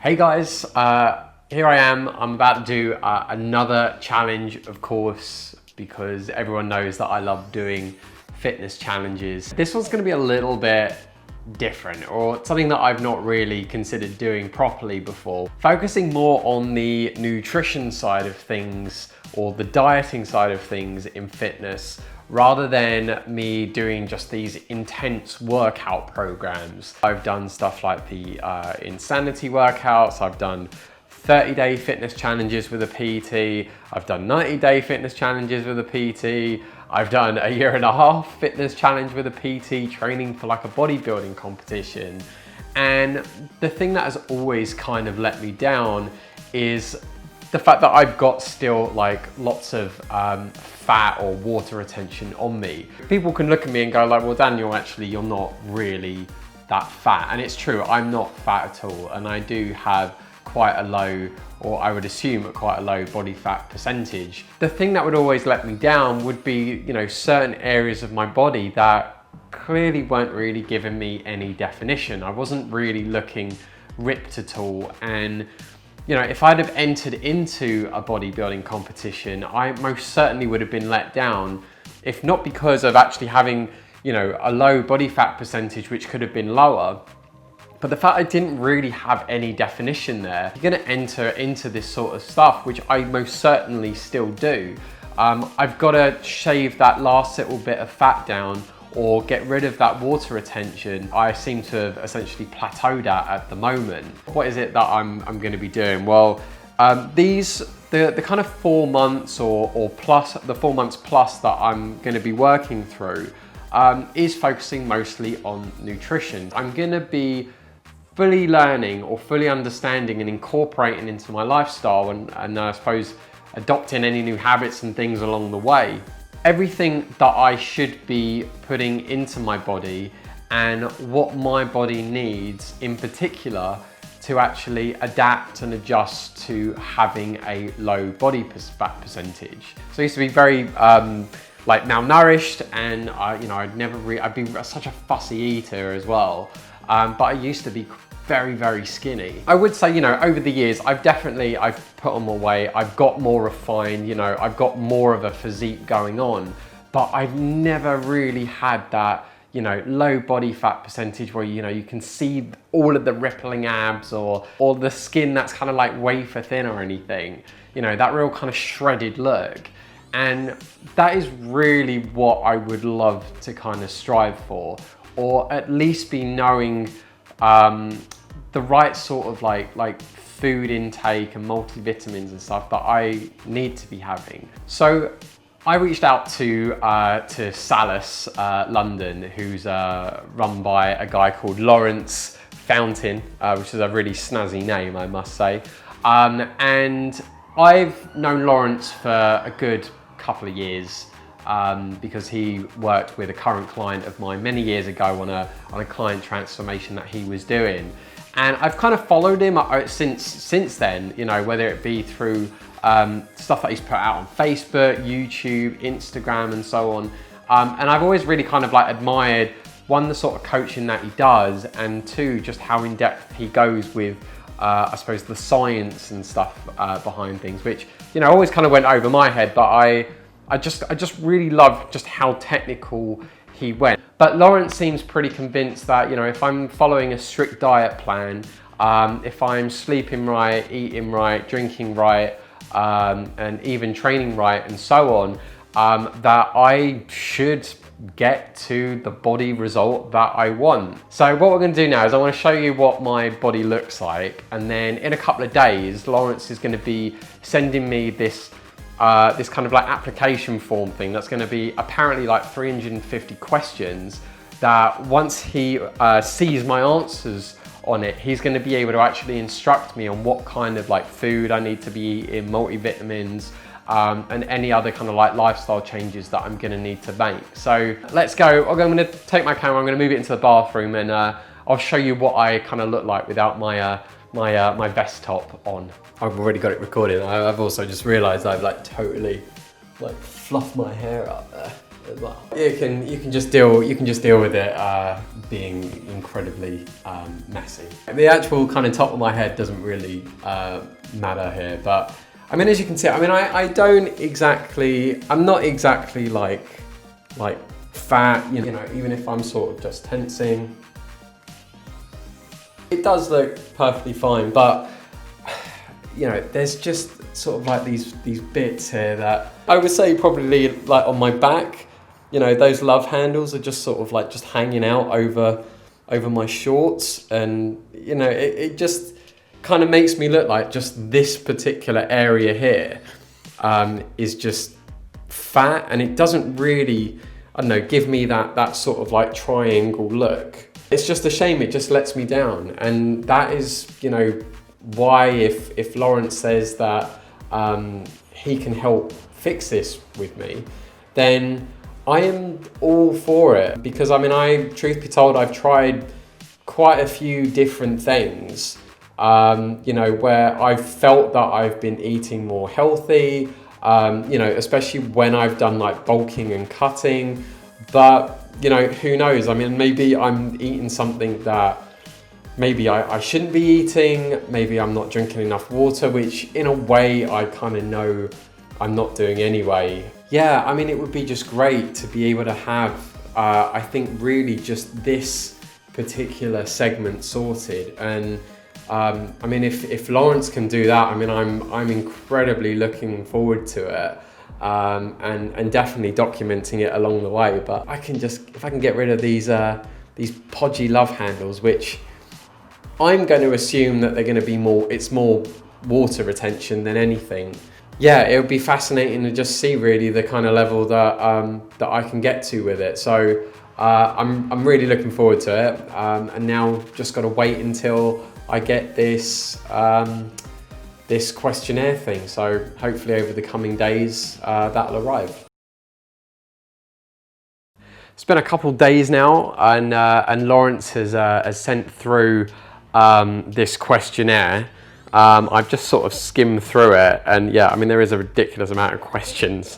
Hey guys, here I am. I'm about to do another challenge, of course, because everyone knows that I love doing fitness challenges. This one's gonna be a little bit different, or something that I've not really considered doing properly before. Focusing more on the nutrition side of things, or the dieting side of things in fitness, rather than me doing just these intense workout programs. I've done stuff like the insanity workouts, I've done 30-day fitness challenges with a PT, I've done 90-day fitness challenges with a PT, I've done a 1.5-year fitness challenge with a PT, training for like a bodybuilding competition. And the thing that has always kind of let me down is the fact that I've got still like lots of fat or water retention on me. People can look at me and go like, well, Daniel, actually, you're not really that fat. And it's true, I'm not fat at all. And I do have quite a low, or I would assume quite a low body fat percentage. The thing that would always let me down would be, you know, certain areas of my body that clearly weren't really giving me any definition. I wasn't really looking ripped at all. And you know, if I'd have entered into a bodybuilding competition, I most certainly would have been let down, if not because of actually having, you know, a low body fat percentage, which could have been lower, but the fact I didn't really have any definition there. You're gonna enter into this sort of stuff, which I most certainly still do. I've gotta shave that last little bit of fat down, or get rid of that water retention I seem to have essentially plateaued at the moment. What is it that I'm going to be doing? Well, the kind of 4 months or plus, the 4 months plus that I'm going to be working through is focusing mostly on nutrition. I'm going to be fully learning or fully understanding and incorporating into my lifestyle and I suppose adopting any new habits and things along the way. Everything that I should be putting into my body and what my body needs in particular to actually adapt and adjust to having a low body fat percentage. So I used to be very like malnourished, and I'd be such a fussy eater as well. But I used to be very skinny. I would say, you know, over the years, I've put on more weight, I've got more refined, you know, I've got more of a physique going on, but I've never really had that, you know, low body fat percentage where, you know, you can see all of the rippling abs or the skin that's kind of like wafer thin or anything, you know, that real kind of shredded look. And that is really what I would love to kind of strive for, or at least be knowing the right sort of like food intake and multivitamins and stuff that I need to be having. So I reached out to Salus, London, who's run by a guy called Laurence Fountain, which is a really snazzy name, I must say. And I've known Laurence for a good couple of years because he worked with a current client of mine many years ago on a client transformation that he was doing. And I've kind of followed him since then, you know, whether it be through stuff that he's put out on Facebook, YouTube, Instagram, and so on. And I've always really kind of like admired, one, the sort of coaching that he does, and two, just how in depth he goes with, I suppose, the science and stuff behind things, which, you know, always kind of went over my head, but I just really loved just how technical he went. But Laurence seems pretty convinced that, you know, if I'm following a strict diet plan, if I'm sleeping right, eating right, drinking right, and even training right and so on, that I should get to the body result that I want. So what we're going to do now is I want to show you what my body looks like, and then in a couple of days Laurence is going to be sending me this kind of like application form thing that's going to be apparently like 350 questions that once he sees my answers on it, he's going to be able to actually instruct me on what kind of like food I need to be eating, multivitamins, and any other kind of like lifestyle changes that I'm going to need to make. So let's go. I'm going to take my camera, I'm going to move it into the bathroom, and I'll show you what I kind of look like without my vest top on. I've already got it recorded. I've also just realized I've like totally like fluffed my hair up there. as well. You can just deal with it being incredibly messy. The actual kind of top of my head doesn't really matter here, but I mean, as you can see, I mean, I'm not exactly like fat, you know, even if I'm sort of just tensing. It does look perfectly fine, but you know, there's just sort of like these bits here that I would say probably like on my back, you know, those love handles are just sort of like just hanging out over my shorts, and you know, it just kind of makes me look like just this particular area here is just fat, and it doesn't really, I don't know, give me that sort of like triangle look. It's just a shame, it just lets me down, and that is, you know, why if Laurence says that he can help fix this with me, then I am all for it. Because I mean, truth be told, I've tried quite a few different things, you know, where I've felt that I've been eating more healthy, you know, especially when I've done like bulking and cutting, but you know, who knows? I mean, maybe I'm eating something that maybe I shouldn't be eating. Maybe I'm not drinking enough water, which in a way I kind of know I'm not doing anyway. Yeah, I mean, it would be just great to be able to have, I think really just this particular segment sorted. And I mean, if Laurence can do that, I mean, I'm incredibly looking forward to it. And definitely documenting it along the way. But if I can get rid of these podgy love handles, which I'm going to assume that they're going to be it's more water retention than anything. Yeah, it would be fascinating to just see really the kind of level that I can get to with it. So I'm really looking forward to it. And now just got to wait until I get this this questionnaire thing. So hopefully over the coming days, that'll arrive. It's been a couple days now, and Laurence has sent through this questionnaire. I've just sort of skimmed through it, and yeah, I mean, there is a ridiculous amount of questions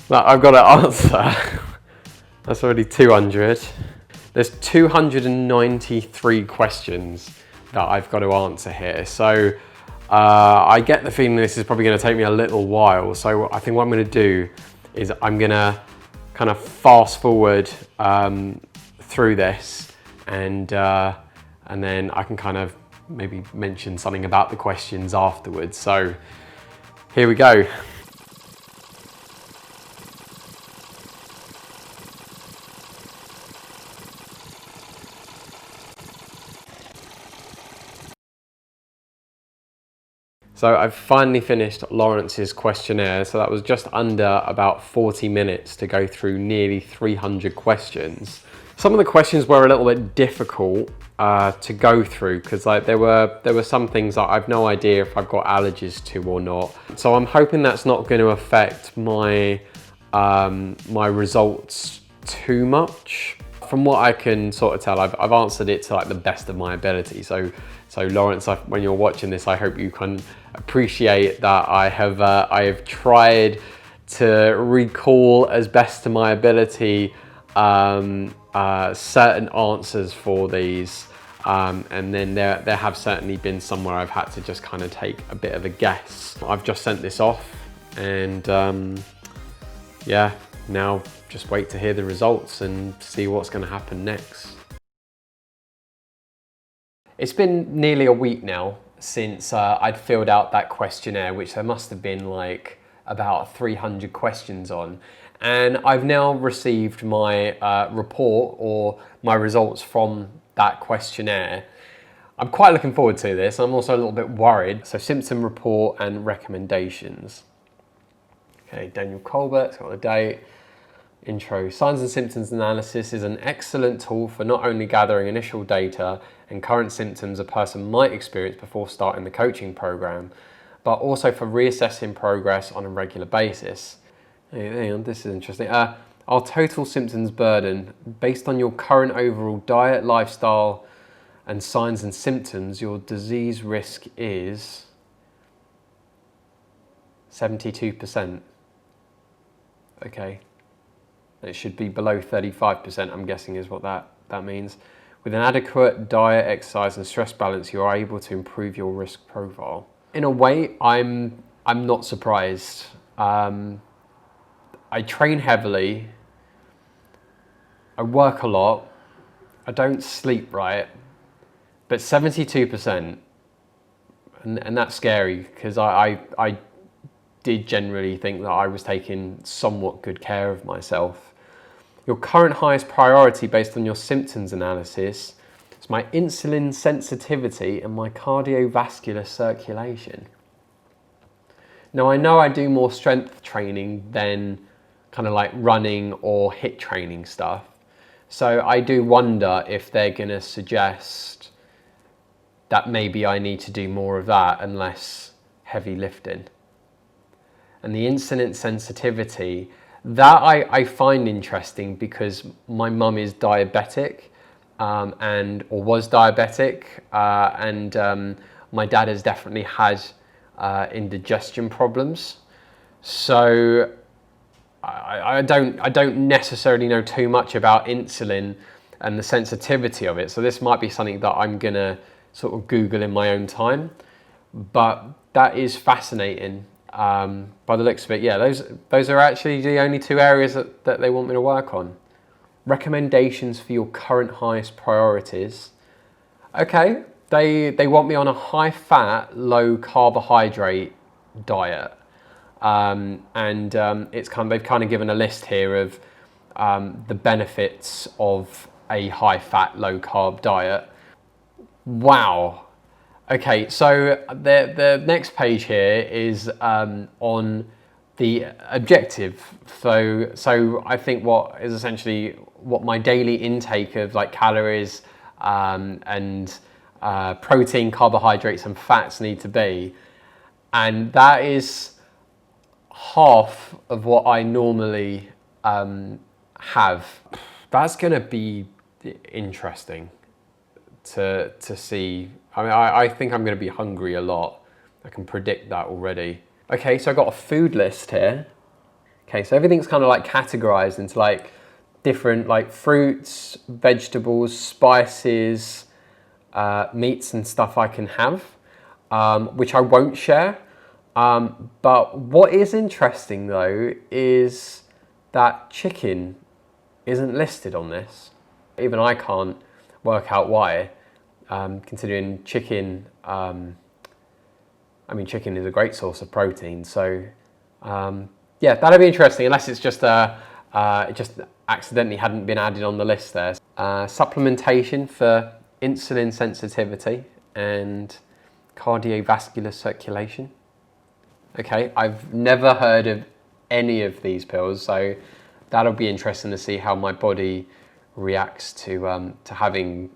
that I've got to answer. That's already 200. There's 293 questions that I've got to answer here. So I get the feeling this is probably going to take me a little while. So I think what I'm going to do is I'm going to kind of fast forward through this, and then I can kind of maybe mention something about the questions afterwards. So here we go. So I've finally finished Laurence's questionnaire. So that was just under about 40 minutes to go through nearly 300 questions. Some of the questions were a little bit difficult to go through, because like there were some things that I've no idea if I've got allergies to or not. So I'm hoping that's not going to affect my my results too much. From what I can sort of tell, I've answered it to like the best of my ability. So Laurence, when you're watching this, I hope you can appreciate that I have tried to recall as best to my ability certain answers for these, and then there have certainly been some where I've had to just kind of take a bit of a guess. I've just sent this off, and yeah, now just wait to hear the results and see what's going to happen next. It's been nearly a week now since I'd filled out that questionnaire, which there must have been like about 300 questions on. And I've now received my report, or my results from that questionnaire. I'm quite looking forward to this. I'm also a little bit worried. So symptom report and recommendations. Okay, Daniel Colbert's got the date. Intro. Signs and symptoms analysis is an excellent tool for not only gathering initial data and current symptoms a person might experience before starting the coaching program, but also for reassessing progress on a regular basis. Hang on, this is interesting. Our total symptoms burden, based on your current overall diet, lifestyle, and signs and symptoms, your disease risk is 72%. Okay. It should be below 35%, I'm guessing is what that means. With an adequate diet, exercise and stress balance, you are able to improve your risk profile. In a way, I'm not surprised. I train heavily, I work a lot, I don't sleep right, but 72%, and that's scary because I did generally think that I was taking somewhat good care of myself. Your current highest priority based on your symptoms analysis is my insulin sensitivity and my cardiovascular circulation. Now I know I do more strength training than kind of like running or HIIT training stuff. So I do wonder if they're gonna suggest that maybe I need to do more of that and less heavy lifting. And the insulin sensitivity, that I find interesting because my mum is diabetic or was diabetic, and my dad has definitely had indigestion problems. So I don't necessarily know too much about insulin and the sensitivity of it. So this might be something that I'm gonna sort of Google in my own time. But that is fascinating. By the looks of it, yeah, those are actually the only two areas that they want me to work on. Recommendations for your current highest priorities. Okay, they want me on a high fat, low carbohydrate diet. It's they've kind of given a list here of the benefits of a high fat, low carb diet. Wow. Okay, so the next page here is on the objective. So I think what is essentially what my daily intake of like calories and protein, carbohydrates and fats need to be. And that is half of what I normally have. That's gonna be interesting to see. I mean, I think I'm going to be hungry a lot. I can predict that already. Okay, so I've got a food list here. Okay, so everything's kind of like categorized into like different like fruits, vegetables, spices, meats and stuff I can have, which I won't share. But what is interesting though is that chicken isn't listed on this. Even I can't work out why. Considering chicken, chicken is a great source of protein. So yeah, that'll be interesting, unless it's just it just accidentally hadn't been added on the list there. Supplementation for insulin sensitivity and cardiovascular circulation. Okay, I've never heard of any of these pills, so that'll be interesting to see how my body reacts to having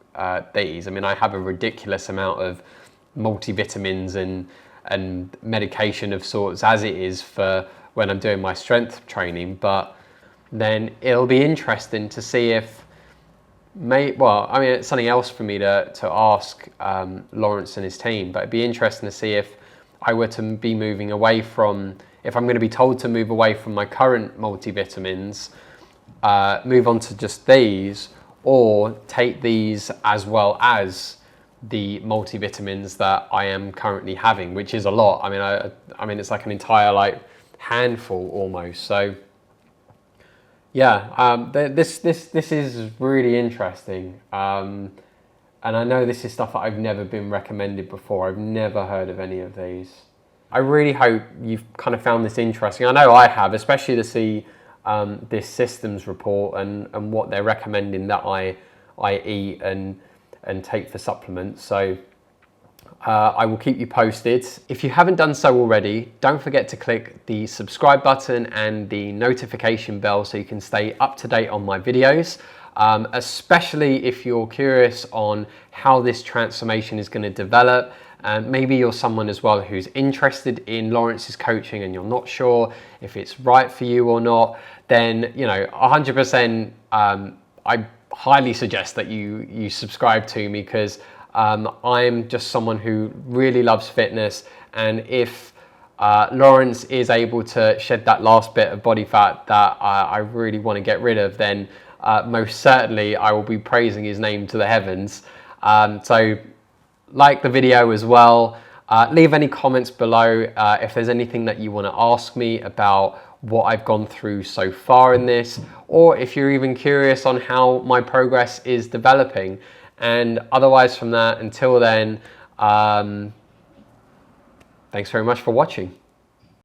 these. I mean, I have a ridiculous amount of multivitamins and medication of sorts as it is for when I'm doing my strength training, but then it'll be interesting to see if it's something else for me to ask Laurence and his team, but it'd be interesting to see if I were to be moving away from, if I'm going to be told to move away from my current multivitamins, move on to just these, or take these as well as the multivitamins that I am currently having, which is a lot. I mean, it's like an entire like handful almost. So yeah, this is really interesting. And I know this is stuff that I've never been recommended before. I've never heard of any of these. I really hope you've kind of found this interesting. I know I have, especially to see this systems report and what they're recommending that I eat and take for supplements. So I will keep you posted. If you haven't done so already, don't forget to click the subscribe button and the notification bell so you can stay up to date on my videos, especially if you're curious on how this transformation is going to develop. And maybe you're someone as well who's interested in Laurence's coaching and you're not sure if it's right for you or not, then 100% I highly suggest that you subscribe to me, because I'm just someone who really loves fitness, and if Laurence is able to shed that last bit of body fat that I really want to get rid of, then most certainly I will be praising his name to the heavens. So like the video as well. Leave any comments below if there's anything that you want to ask me about what I've gone through so far in this, or if you're even curious on how my progress is developing. And otherwise from that, until then, thanks very much for watching.